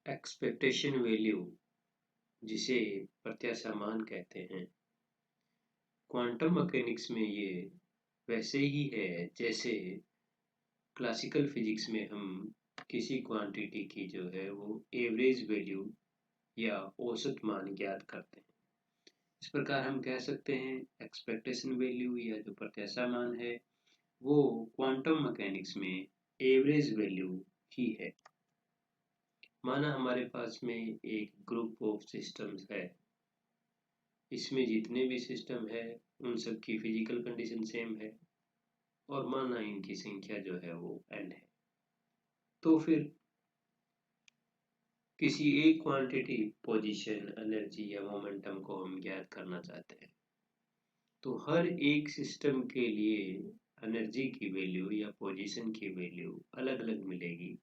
Expectation value जिसे प्रत्याशा मान कहते हैं, क्वांटम मैकेनिक्स में ये वैसे ही है जैसे क्लासिकल फिजिक्स में हम किसी क्वांटिटी की जो है वो एवरेज वैल्यू या औसत मान ज्ञात करते हैं। इस प्रकार हम कह सकते हैं एक्सपेक्टेशन वैल्यू या जो प्रत्याशा मान है वो क्वांटम मैकेनिक्स में एवरेज वैल्यू ही है। माना हमारे पास में एक ग्रुप ऑफ सिस्टम्स है, इसमें जितने भी सिस्टम है उन सब की फिजिकल कंडीशन सेम है और माना इनकी संख्या जो है वो n है। तो फिर किसी एक क्वांटिटी पोजीशन एनर्जी या मोमेंटम को हम ज्ञात करना चाहते हैं, तो हर एक सिस्टम के लिए एनर्जी की वैल्यू या पोजीशन की वैल्यू अलग अलग मिलेगी,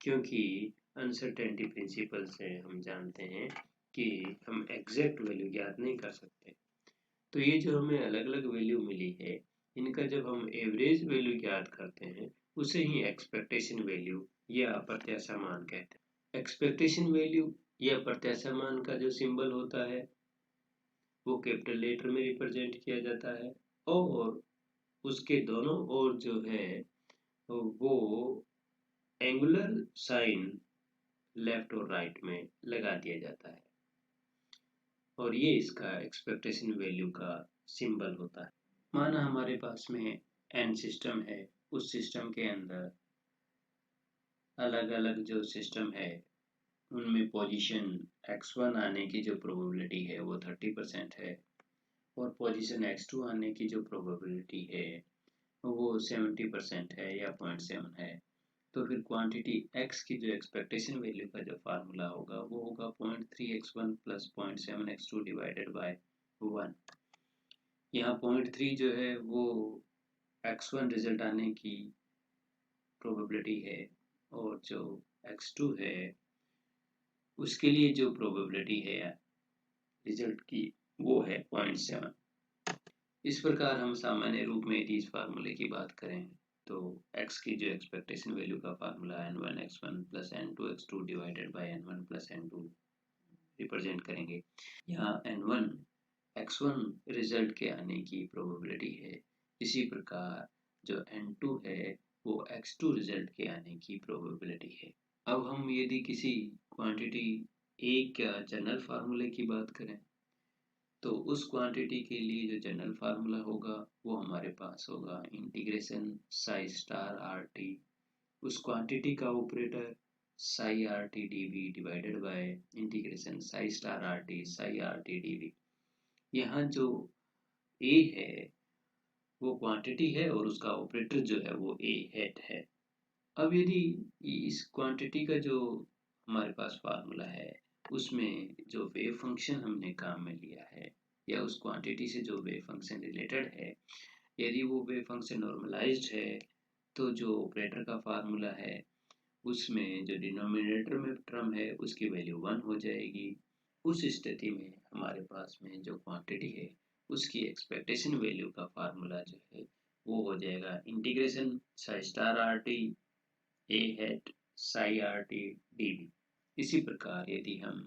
क्योंकि अनसर्टेनिटी प्रिंसिपल से हम जानते हैं कि हम एग्जैक्ट वैल्यू ज्ञात नहीं कर सकते। तो ये जो हमें अलग अलग वैल्यू मिली है, इनका जब हम एवरेज वैल्यू ज्ञात करते हैं उसे ही एक्सपेक्टेशन वैल्यू या प्रत्याशा मान कहते हैं। एक्सपेक्टेशन वैल्यू या प्रत्याशा मान का जो सिंबल होता है वो कैपिटल लेटर में रिप्रेजेंट किया जाता है और उसके दोनों ओर जो है वो एंगुलर साइन लेफ्ट और राइट में लगा दिया जाता है और ये इसका एक्सपेक्टेशन वैल्यू का सिंबल होता है। माना हमारे पास में n सिस्टम है, उस सिस्टम के अंदर अलग अलग जो सिस्टम है उनमें पोजीशन x1 आने की जो प्रोबेबिलिटी है वो 30% है और पोजीशन x2 आने की जो प्रोबेबिलिटी है वो 70% है या 0.7 है। तो फिर क्वांटिटी x की जो एक्सपेक्टेशन वैल्यू का जो फार्मूला होगा वो होगा 0.3x1 plus 0.7x2 divided by 1। यहाँ 0.3 जो है वो x1 रिजल्ट आने की प्रोबेबिलिटी है और जो x2 है उसके लिए जो प्रोबेबिलिटी है रिजल्ट की वो है 0.7। इस प्रकार हम सामान्य रूप में यदि इस फार्मूले की बात करें तो x की जो एक्सपेक्टेशन वैल्यू का formula n1x1 plus n2x2 divided by n1 plus n2 represent करेंगे। यहाँ n1 x1 रिजल्ट के आने की प्रोबेबिलिटी है, इसी प्रकार जो n2 है वो x2 रिजल्ट के आने की प्रोबेबिलिटी है। अब हम यदि किसी क्वांटिटी a का जनरल फार्मूले की बात करें तो उस क्वांटिटी के लिए जो जनरल फार्मूला होगा वो हमारे पास होगा integration psi star r t, उस क्वांटिटी का operator psi r t d v divided by integration psi star r t d v. यहाँ जो a है वो क्वांटिटी है और उसका ऑपरेटर जो है वो a हेड है। अब यदि इस क्वांटिटी का जो हमारे पास फार्मूला है उसमें जो वेव फंक्शन हमने काम में लिया है या उस क्वांटिटी से जो वेव फंक्शन रिलेटेड है, यदि वो वेव फंक्शन नॉर्मलाइज्ड है तो जो ऑपरेटर का फार्मूला है उसमें जो डिनोमिनेटर में टर्म है उसकी वैल्यू 1 हो जाएगी। उस स्थिति में हमारे पास में जो क्वांटिटी है उसकी एक्सपेक्टेशन वैल्यू का फार्मूला जो है वो हो जाएगा integration psi star r t A hat psi r t d v. इसी प्रकार यदि हम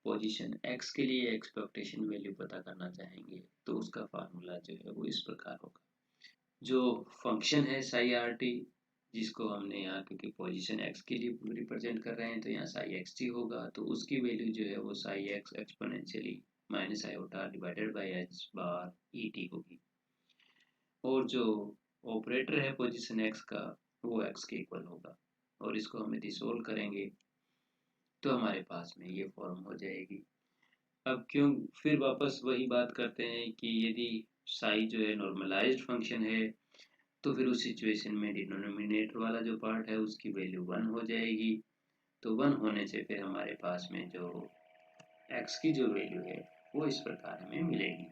पोजीशन x के लिए एक्सपेक्टेशन वैल्यू पता करना चाहेंगे तो उसका फार्मूला जो है वो इस प्रकार होगा। जो फंक्शन है साई आर टी जिसको हमने यहाँ क्योंकि पोजीशन x के लिए रिप्रेजेंट कर रहे हैं तो यहाँ साई एक्स टी होगा, तो उसकी वैल्यू जो है वो Sai x exponentially minus iota divided by H bar E T होगी और जो ऑपरेटर है पोजीशन x का वो x के इक्वल होगा और इसको हम यदि सोल्व करेंगे तो हमारे पास में ये फॉर्म हो जाएगी। अब क्यों फिर वापस वही बात करते हैं कि यदि साई जो है नॉर्मलाइज्ड फंक्शन है तो फिर उस सिचुएशन में डिनोमिनेटर वाला जो पार्ट है उसकी वैल्यू 1 हो जाएगी। तो 1 होने से फिर हमारे पास में जो x की जो वैल्यू है वो इस प्रकार हमें मिलेगी।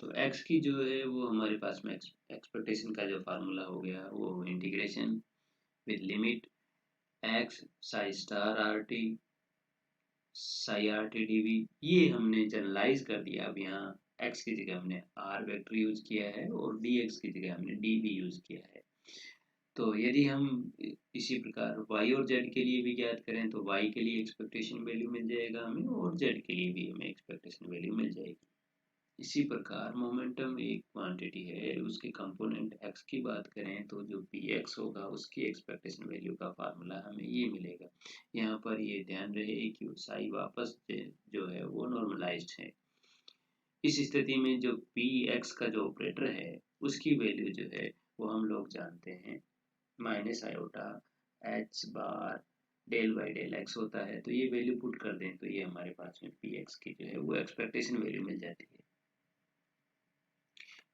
तो x की जो है वो हमारे पास में एक्सपेक्टेशन का जो फार्मूला हो गया वो integration with limit x psi star r t psi r t d v, ये हमने जनरलाइज कर दिया। अब यहाँ x की जगह हमने r वेक्टर यूज किया है और dx की जगह हमने dv यूज किया है। तो यदि हम इसी प्रकार y और z के लिए भी ज्ञात करें तो y के लिए एक्सपेक्टेशन वैल्यू मिल जाएगा हमें और z के लिए भी हमें एक्सपेक्टेशन वैल्यू मिल जाएगी। इसी प्रकार मोमेंटम एक क्वांटिटी है, उसके कंपोनेंट x की बात करें तो जो px होगा उसकी एक्सपेक्टेशन वैल्यू का फार्मूला हमें ये मिलेगा। यहाँ पर ये ध्यान रहे कि साई वापस जो है वो नॉर्मलाइज्ड है। इस स्थिति में जो px का जो ऑपरेटर है उसकी वैल्यू जो है वो हम लोग जानते हैं minus iota h bar del by del x होता है। तो ये वैल्यू पुट कर दें तो ये हमारे पास में पी एक्स की जो है वो एक्सपेक्टेशन वैल्यू मिल जाती है।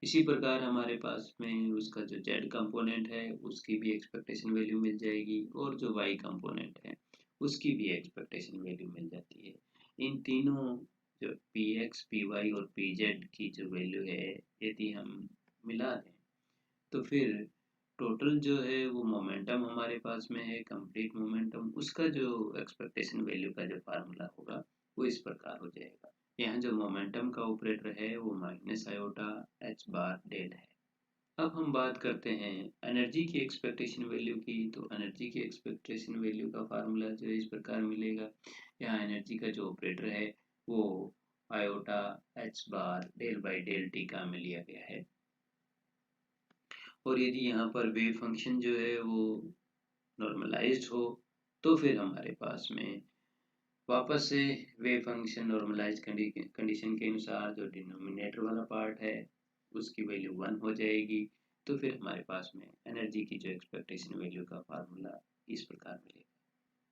इसी प्रकार हमारे पास में उसका जो जेड कंपोनेंट है उसकी भी एक्सपेक्टेशन वैल्यू मिल जाएगी और जो वाई कंपोनेंट है उसकी भी एक्सपेक्टेशन वैल्यू मिल जाती है। इन तीनों जो पी एक्स पी वाई और पी जेड की जो वैल्यू है यदि हम मिला दें तो फिर टोटल जो है वो मोमेंटम हमारे पास में है कंप्लीट मोमेंटम, उसका जो एक्सपेक्टेशन वैल्यू का जो फार्मूला होगा वो इस प्रकार हो जाएगा। यहाँ जो मोमेंटम का ऑपरेटर है वो minus iota h bar del है। अब हम बात करते हैं एनर्जी की एक्सपेक्टेशन वैल्यू की। तो एनर्जी की एक्सपेक्टेशन वैल्यू का फार्मूला जो है इस प्रकार मिलेगा। यहाँ एनर्जी का जो ऑपरेटर है वो iota h bar del by del t का में लिया गया है। और यदि यहाँ पर वेव फंक्शन जो है वो नॉर्मलाइज्ड हो तो फिर हमारे पास में वापस से वेव फंक्शन नॉर्मलाइज कंडीशन के अनुसार जो डिनोमिनेटर वाला पार्ट है उसकी वैल्यू 1 हो जाएगी। तो फिर हमारे पास में एनर्जी की जो एक्सपेक्टेशन वैल्यू का फार्मूला इस प्रकार मिलेगा।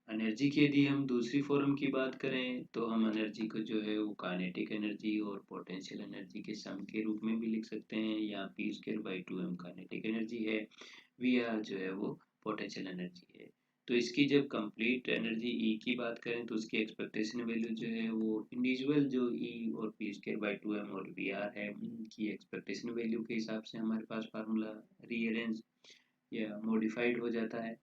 एनर्जी की यदि हम दूसरी फॉर्म की बात करें तो हम एनर्जी को जो है वो काइनेटिक एनर्जी और पोटेंशियल एनर्जी के सम के रूप में भी लिख सकते हैं। यहाँ P square by 2m kinetic energy है, वी आर जो है वो पोटेंशियल एनर्जी है। तो इसकी जब कंप्लीट एनर्जी ई की बात करें तो उसकी एक्सपेक्टेशन वैल्यू जो है वो इंडिविजुअल जो ई और पी स्क्वायर बाई 2m और वी आर है उनकी एक्सपेक्टेशन वैल्यू के हिसाब से हमारे पास फार्मूला रीअरेंज या मॉडिफाइड हो जाता है।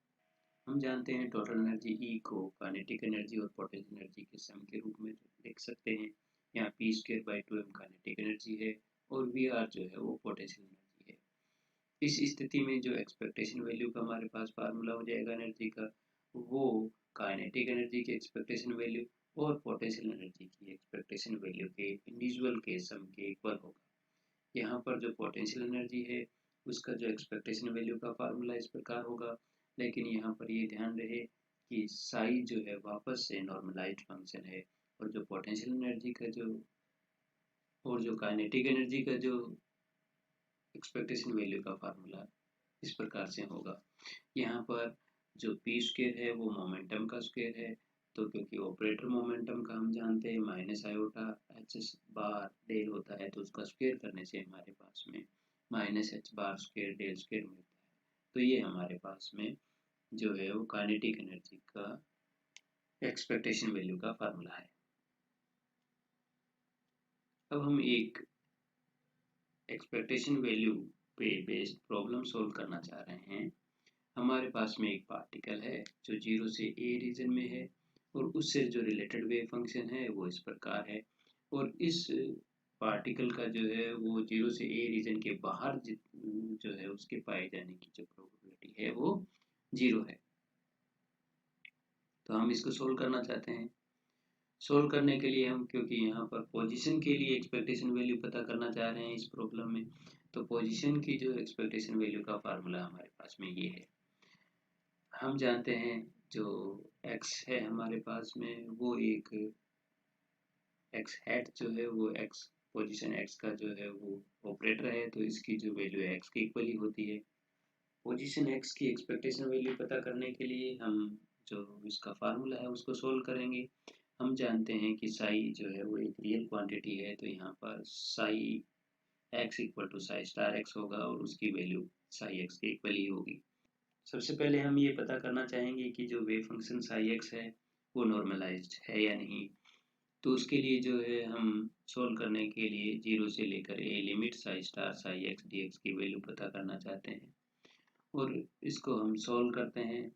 हम जानते हैं टोटल एनर्जी ई को काइनेटिक एनर्जी और पोटेंशियल एनर्जी के सम के रूप में लिख सकते हैं। यहाँ P square by 2m kinetic energy है और वी आर जो है वो पोटेंशियल एनर्जी है। इस स्थिति में जो एक्सपेक्टेशन वैल्यू का हमारे पास फार्मूला हो जाएगा एनर्जी का वो काइनेटिक एनर्जी की एक्सपेक्टेशन वैल्यू और पोटेंशियल एनर्जी की एक्सपेक्टेशन वैल्यू के इंडिविजुअल के सम के इक्वल होगा। यहाँ पर जो पोटेंशियल एनर्जी है उसका जो एक्सपेक्टेशन वैल्यू का फार्मूला इस प्रकार होगा। लेकिन यहाँ पर ये ध्यान रहे कि साई जो है वापस से नॉर्मलाइज्ड फंक्शन है और जो पोटेंशियल एनर्जी का जो और जो काइनेटिक एनर्जी का जो एक्सपेक्टेशन वैल्यू का फार्मूला इस प्रकार से होगा। यहाँ पर जो पी स्क्वायर है वो मोमेंटम का स्क्वायर है। तो क्योंकि ऑपरेटर मोमेंटम का हम जानते हैं minus iota h bar del होता है तो उसका स्क्वायर करने से हमारे पास में minus H bar square del square मिलता है। तो ये हमारे पास में जो है वो काइनेटिक एनर्जी का एक्सपेक्टेशन वैल्यू का फार्मूला है। अब हम एक एक्सपेक्टेशन वैल्यू पे बेस्ड प्रॉब्लम सॉल्व करना चाह रहे हैं। हमारे पास में एक पार्टिकल है जो 0 से a रीजन में है और उससे जो रिलेटेड वेव फंक्शन है वो इस प्रकार है। और इस पार्टिकल का जो है वो 0 से a रीजन के बाहर जो है उसके पाए जाने की जो प्रोबेबिलिटी है वो 0 है। तो हम इसको सोल्व करना चाहते हैं। सोल्व करने के लिए हम क्योंकि यहाँ पर पोजीशन के लिए एक्सपेक्टेशन वैल्यू पता करना चाह रहे हैं इस प्रॉब्लम में, तो पोजीशन की जो एक्सपेक्टेशन वैल्यू का फार्मूला हमारे पास में ये है। हम जानते हैं जो x है हमारे पास में वो एक x हैट जो है वो x पोजीशन x का जो है वो ऑपरेटर है तो इसकी जो वैल्यू है x के इक्वल ही होती है। पोजीशन x की एक्सपेक्टेशन वैल्यू पता करने के लिए हम जो इसका फार्मूला है उसको सोल्व करेंगे। हम जानते हैं कि साई जो है वो एक रियल क्वांटिटी है तो यहाँ पर psi x equal to psi star x होगा और उसकी वैल्यू साई x के इक्वल ही होगी। सबसे पहले हम ये पता करना चाहेंगे कि जो वेव फंक्शन साई एक्स है वो नॉर्मलाइज्ड है या नहीं। तो उसके लिए जो है हम सोल्व करने के लिए 0 से लेकर a limit Sai star Sai x D x की वैल्यू पता करना चाहते हैं और इसको हम सोल्व करते हैं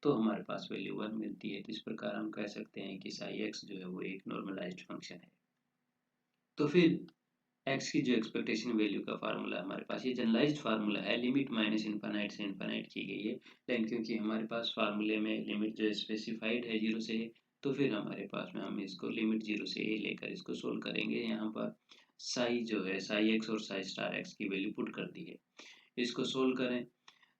तो हमारे पास वैल्यू 1 मिलती है। तो इस प्रकार हम कह सकते हैं कि साई एक्स जो है वो एक नॉर्मलाइज्ड फंक्शन है। तो फिर एक्स की जो एक्सपेक्टेशन वैल्यू का फार्मूला हमारे पास, ये जनरलाइज्ड फार्मूला है, लिमिट माइनस इनफाइनाइट से इनफाइनाइट की गई है, लेकिन क्योंकि हमारे पास फार्मूले में लिमिट जो स्पेसिफाइड है 0 से है, तो फिर हमारे पास में हम इसको लिमिट 0 से a लेकर इसको सोल्व करेंगे। यहाँ पर साई जो है, साई एक्स और साई स्टार एक्स की वैल्यू पुट कर दी है। इसको सोल्व करें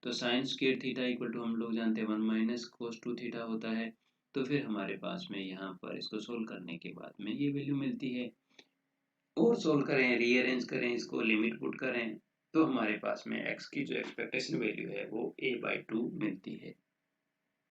तो sine square theta equal to हम लोग जानते हैं 1 माइनस कोस 2 थीटा होता है। तो फिर हमारे पास में यहाँ पर इसको सोल्व करने के बाद में ये वैल्यू मिलती है। और सोल्व करें, रीअरेंज करें, इसको लिमिट पुट करें, तो हमारे पास में x की जो एक्सपेक्टेशन वैल्यू है वो a/2 मिलती है।